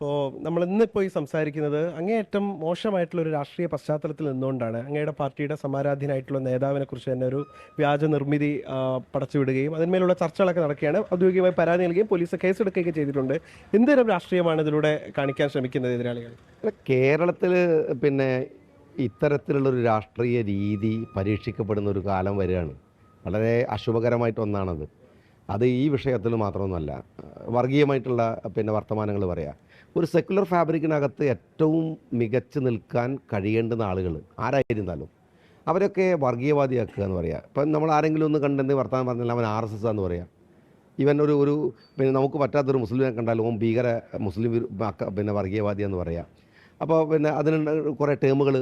അപ്പോൾ നമ്മൾ ഇന്നിപ്പോൾ ഈ സംസാരിക്കുന്നത് അങ്ങേയറ്റം മോശമായിട്ടുള്ള ഒരു രാഷ്ട്രീയ പശ്ചാത്തലത്തിൽ നിന്നുകൊണ്ടാണ്. അങ്ങയുടെ പാർട്ടിയുടെ സമാരാധ്യനായിട്ടുള്ള നേതാവിനെ കുറിച്ച് തന്നെ ഒരു വ്യാജ നിർമ്മിതി പടച്ചുവിടുകയും അതിന്മേലുള്ള ചർച്ചകളൊക്കെ നടക്കുകയാണ്. ഔദ്യോഗികമായി പരാതി നൽകുകയും പോലീസ് കേസെടുക്കുകയൊക്കെ ചെയ്തിട്ടുണ്ട്. എന്തൊരു രാഷ്ട്രീയമാണ് ഇതിലൂടെ കാണിക്കാൻ ശ്രമിക്കുന്നത് എതിരാളികൾ? കേരളത്തിൽ പിന്നെ ഇത്തരത്തിലുള്ളൊരു രാഷ്ട്രീയ രീതി പരീക്ഷിക്കപ്പെടുന്ന ഒരു കാലം വരികയാണ്. വളരെ അശുഭകരമായിട്ടൊന്നാണത്. അത് ഈ വിഷയത്തിൽ മാത്രമൊന്നുമല്ല, വർഗീയമായിട്ടുള്ള വർത്തമാനങ്ങൾ പറയാം. ഒരു സെക്കുലർ ഫാബ്രിക്കിനകത്ത് ഏറ്റവും മികച്ചു നിൽക്കാൻ കഴിയേണ്ടുന്ന ആളുകൾ ആരായിരുന്നാലും അവരൊക്കെ വർഗീയവാദിയാക്കുക എന്ന് പറയാം. ഇപ്പം നമ്മൾ ആരെങ്കിലും ഒന്ന് കണ്ടെന്ന് വർത്തമാനം പറഞ്ഞാൽ അവൻ RSS എന്ന് പറയാം. ഇവൻ ഒരു നമുക്ക് പറ്റാത്തൊരു മുസ്ലിമിനെ കണ്ടാലും ഓൻ ഭീകര മുസ്ലിം വർഗീയവാദി എന്ന് പറയാം. അപ്പോൾ അതിന് കുറേ ടേമുകൾ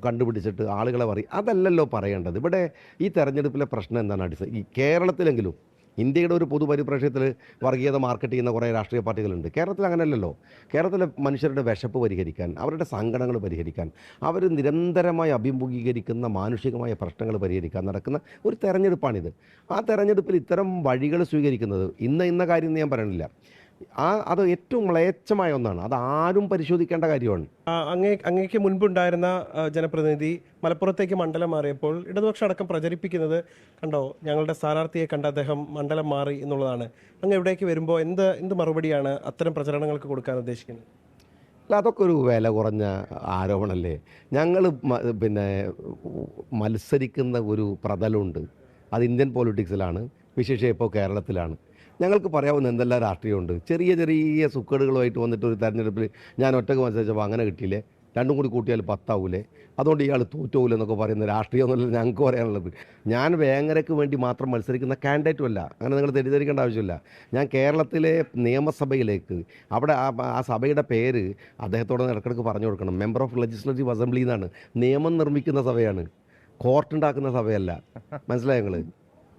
കണ്ടുപിടിച്ചിട്ട് ആളുകളെ പറയും. അതല്ലല്ലോ പറയേണ്ടത്. ഇവിടെ ഈ തെരഞ്ഞെടുപ്പിലെ പ്രശ്നം എന്താണ്? ഈ കേരളത്തിലെങ്കിലും ഇന്ത്യയുടെ ഒരു പൊതുപരിപ്രേക്ഷ്യത്തിൽ വർഗീയത മാർക്കറ്റ് ചെയ്യുന്ന കുറേ രാഷ്ട്രീയ പാർട്ടികളുണ്ട്. കേരളത്തിൽ അങ്ങനെയല്ലല്ലോ. കേരളത്തിലെ മനുഷ്യരുടെ വിശപ്പ് പരിഹരിക്കാൻ, അവരുടെ സങ്കടങ്ങൾ പരിഹരിക്കാൻ, അവർ നിരന്തരമായി അഭിമുഖീകരിക്കുന്ന മാനുഷികമായ പ്രശ്നങ്ങൾ പരിഹരിക്കാൻ നടക്കുന്ന ഒരു തെരഞ്ഞെടുപ്പാണിത്. ആ തെരഞ്ഞെടുപ്പിൽ ഇത്തരം വഴികൾ സ്വീകരിക്കുന്നത് ഇന്ന കാര്യം ഞാൻ പറയണില്ല. അത് ഏറ്റവും മ്ലേച്ഛമായ ഒന്നാണ്. അത് ആരും പരിശോധിക്കേണ്ട കാര്യമാണ്. അങ്ങേക്ക് മുൻപുണ്ടായിരുന്ന ജനപ്രതിനിധി മലപ്പുറത്തേക്ക് മണ്ഡലം മാറിയപ്പോൾ ഇടതുപക്ഷം അടക്കം പ്രചരിപ്പിക്കുന്നത് കണ്ടോ, ഞങ്ങളുടെ സ്ഥാനാർത്ഥിയെ കണ്ട അദ്ദേഹം മണ്ഡലം മാറി എന്നുള്ളതാണ്. അങ്ങ് ഇവിടേക്ക് വരുമ്പോൾ എന്ത് മറുപടിയാണ് അത്തരം പ്രചരണങ്ങൾക്ക് കൊടുക്കാൻ ഉദ്ദേശിക്കുന്നത്? അല്ല, അതൊക്കെ ഒരു വില കുറഞ്ഞ ആരോപണമല്ലേ. ഞങ്ങൾ മത്സരിക്കുന്ന ഒരു പ്രതലമുണ്ട്. അത് ഇന്ത്യൻ പൊളിറ്റിക്സിലാണ്, വിശേഷം ഇപ്പോൾ കേരളത്തിലാണ്. ഞങ്ങൾക്ക് പറയാവുന്ന എന്തെല്ലാം രാഷ്ട്രീയമുണ്ട്. ചെറിയ സുക്കേടുകളുമായിട്ട് വന്നിട്ട് ഒരു തെരഞ്ഞെടുപ്പിൽ ഞാൻ ഒറ്റക്ക് മത്സരിച്ചപ്പോൾ അങ്ങനെ കിട്ടിയില്ലേ, രണ്ടും കൂടി കൂട്ടിയാൽ 10 ആവൂലേ, അതുകൊണ്ട് ഇയാൾ തോറ്റുപോകില്ലെന്നൊക്കെ പറയുന്ന രാഷ്ട്രീയം എന്നല്ല ഞങ്ങൾക്ക് പറയാനുള്ളത്. ഞാൻ വേങ്ങരയ്ക്ക് വേണ്ടി മാത്രം മത്സരിക്കുന്ന കാൻഡിഡേറ്റും അല്ല. അങ്ങനെ നിങ്ങൾ തെറ്റിദ്ധരിക്കേണ്ട ആവശ്യമില്ല. ഞാൻ കേരളത്തിലെ നിയമസഭയിലേക്ക്, അവിടെ ആ സഭയുടെ പേര് അദ്ദേഹത്തോട് ഇടയ്ക്കിടയ്ക്ക് പറഞ്ഞു കൊടുക്കണം. മെമ്പർ ഓഫ് ലെജിസ്ലേറ്റീവ് അസംബ്ലി എന്നാണ്. നിയമം നിർമ്മിക്കുന്ന സഭയാണ്, കോർട്ടുണ്ടാക്കുന്ന സഭയല്ല. മനസ്സിലായോ നിങ്ങൾ?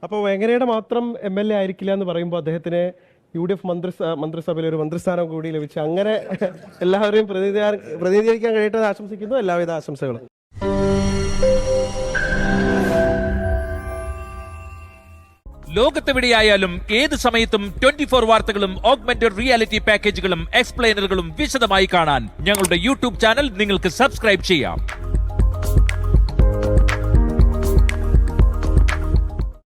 അപ്പോൾ വേങ്ങരയുടെ മാത്രം MLA ആയിരിക്കില്ല എന്ന് പറയുമ്പോൾ അദ്ദേഹത്തിന് UDF മന്ത്രിസഭയിൽ ഒരു മന്ത്രിസ്ഥാനം കൂടി ലഭിച്ച് അങ്ങനെ എല്ലാവരെയും പ്രതിനിധീകരിക്കാൻ കഴിയട്ടെ ആശംസിക്കുന്നു. എല്ലാവിധ ആശംസകളും. ലോകത്തെവിടെയായാലും ഏത് സമയത്തും 24 വാർത്തകളും ഓഗ്മെന്റഡ് റിയാലിറ്റി പാക്കേജുകളും എക്സ്പ്ലെയിനറുകളും വിശദമായി കാണാൻ ഞങ്ങളുടെ YouTube ചാനൽ നിങ്ങൾക്ക് സബ്സ്ക്രൈബ് ചെയ്യാം.